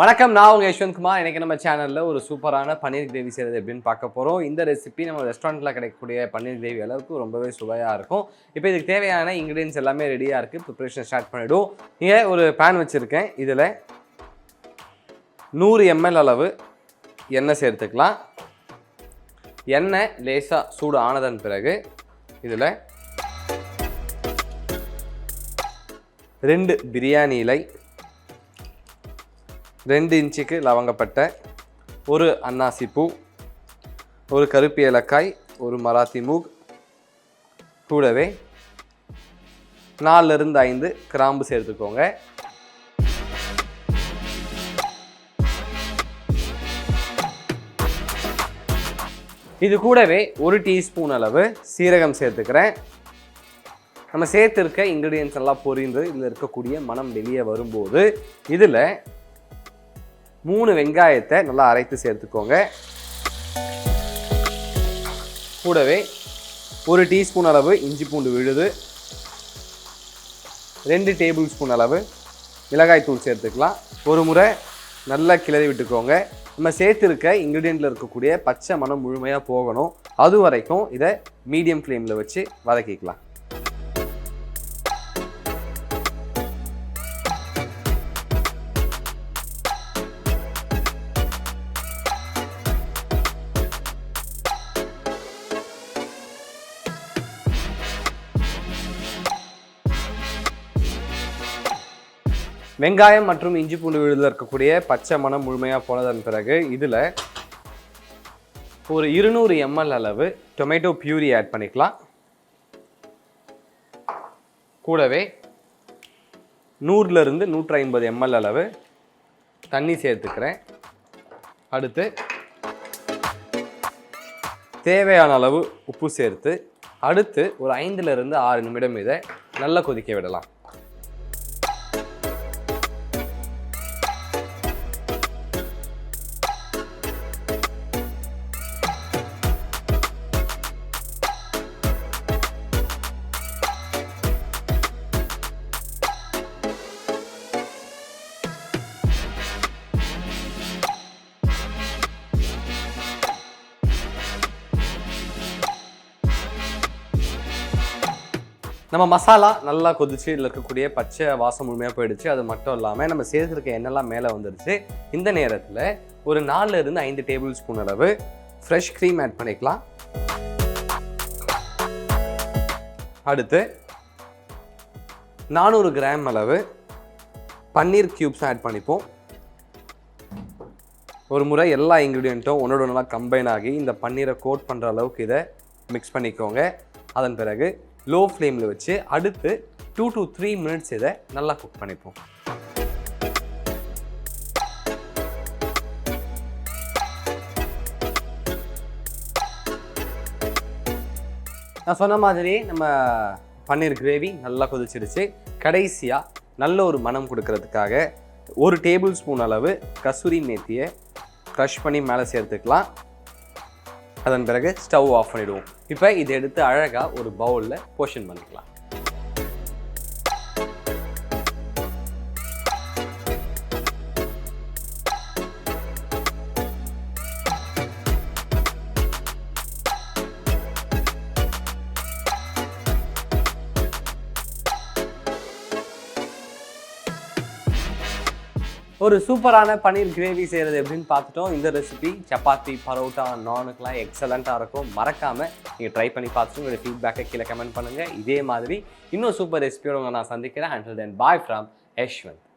வணக்கம், நான் உங்கள் யஷ்வந்த் குமார். இன்றைக்கி நம்ம சேனலில் ஒரு சூப்பரான பன்னீர் கிரேவி செய்கிறது எப்படின்னு பார்க்க போகிறோம். இந்த ரெசிபி நம்ம ரெஸ்டாரண்ட்டில் கிடைக்கக்கூடிய பன்னீர் கிரேவி அளவுக்கு ரொம்பவே சுவையாக இருக்கும். இப்போ இதுக்கு தேவையான இன்க்ரீடியன்ஸ் எல்லாமே ரெடியாக இருக்குது. ப்ரிப்ரேஷன் ஸ்டார்ட் பண்ணிவிடும். இங்கே ஒரு பேன் வச்சுருக்கேன். இதில் 100 ml அளவு எண்ணெய் சேர்த்துக்கலாம். எண்ணெய் லேசாக சூடு ஆனதன் பிறகு இதில் 2 பிரியாணி இலை, 2 இன்ச்சுக்கு லவங்கப்பட்டை, ஒரு அன்னாசி பூ, ஒரு கருப்பு ஏலக்காய், ஒரு மராத்தி மூக், கூடவே 4 to 5 கிராம்பு சேர்த்துக்கோங்க. இது கூடவே 1 டீஸ்பூன் அளவு சீரகம் சேர்த்துக்கிறேன். நம்ம சேர்த்துருக்க இன்க்ரீடியன்ஸ் எல்லாம் பொரிந்து இதில் இருக்கக்கூடிய மனம் வெளியே வரும்போது இதில் 3 வெங்காயத்தை நல்லா அரைத்து சேர்த்துக்கோங்க. கூடவே 1 டீஸ்பூன் அளவு இஞ்சி பூண்டு விழுது, 2 டேபிள் ஸ்பூன் அளவு மிளகாய் தூள் சேர்த்துக்கலாம். ஒரு முறை நல்லா கிளறி விட்டுக்கோங்க. நம்ம சேர்த்துருக்க இன்க்ரீடியண்ட்டில் இருக்கக்கூடிய பச்சை மணம் முழுமையாக போகணும். அது வரைக்கும் இதை மீடியம் ஃப்ளேமில் வச்சு வதக்கிக்கலாம். வெங்காயம் மற்றும் இஞ்சி பூண்டு விழுதில் இருக்கக்கூடிய பச்சை மணம் முழுமையாக போனதன் பிறகு இதில் ஒரு 200 ml அளவு டொமேட்டோ பியூரி ஆட் பண்ணிக்கலாம். கூடவே 100 to 150 ml அளவு தண்ணி சேர்த்துக்கிறேன். அடுத்து தேவையான அளவு உப்பு சேர்த்து அடுத்து ஒரு 5 to 6 நிமிடம் இதை நல்லா கொதிக்க விடலாம். நம்ம மசாலா நல்லா கொதிச்சு இதில் இருக்கக்கூடிய பச்சை வாசம் முழுமையாக போயிடுச்சு. அது மட்டும் இல்லாமல் நம்ம சேர்த்துருக்க எண்ணெய்லாம் மேலே வந்துடுச்சு. இந்த நேரத்தில் ஒரு 4 to 5 டேபிள் ஸ்பூன் அளவு ஃப்ரெஷ் க்ரீம் ஆட் பண்ணிக்கலாம். அடுத்து 400 கிராம் அளவு பன்னீர் க்யூப்ஸ் ஆட் பண்ணிப்போம். ஒரு முறை எல்லா இன்க்ரீடியண்ட்டும் ஒன்றோட நல்லா கம்பைன் ஆகி இந்த பன்னீரை கோட் பண்ணுற அளவுக்கு இதை மிக்ஸ் பண்ணிக்கோங்க. அதன் பிறகு லோ ஃப்ளேமில் வச்சு அடுத்து 2 to 3 minutes இதை நல்லா குக் பண்ணிப்போம். நான் சொன்ன மாதிரி நம்ம பன்னீர் கிரேவி நல்லா கொதிச்சிடுச்சு. கடைசியாக நல்ல ஒரு மனம் கொடுக்கறதுக்காக 1 டேபிள் ஸ்பூன் அளவு கசூரி மேத்தியை க்ரஷ் பண்ணி மேலே சேர்த்துக்கலாம். அதன் பிறகு ஸ்டவ் ஆஃப் பண்ணிடுவோம். இப்போ இதை எடுத்து அழகாக ஒரு பவுலில் போர்ஷன் பண்ணிக்கலாம். ஒரு சூப்பரான பன்னீர் கிரேவி செய்கிறது எப்படின்னு பார்த்துட்டோம். இந்த ரெசிபி சப்பாத்தி, பரோட்டா, நானுக்கெலாம் எக்ஸலண்ட்டாக இருக்கும். மறக்காமல் நீங்கள் ட்ரை பண்ணி பார்த்துட்டு உங்களுடைய ஃபீட்பேக்கை கீழே கமெண்ட் பண்ணுங்கள். இதே மாதிரி இன்னும் சூப்பர் ரெசிபியோட நான் சந்திக்கிறேன். Until then, bye from Yeshwanth.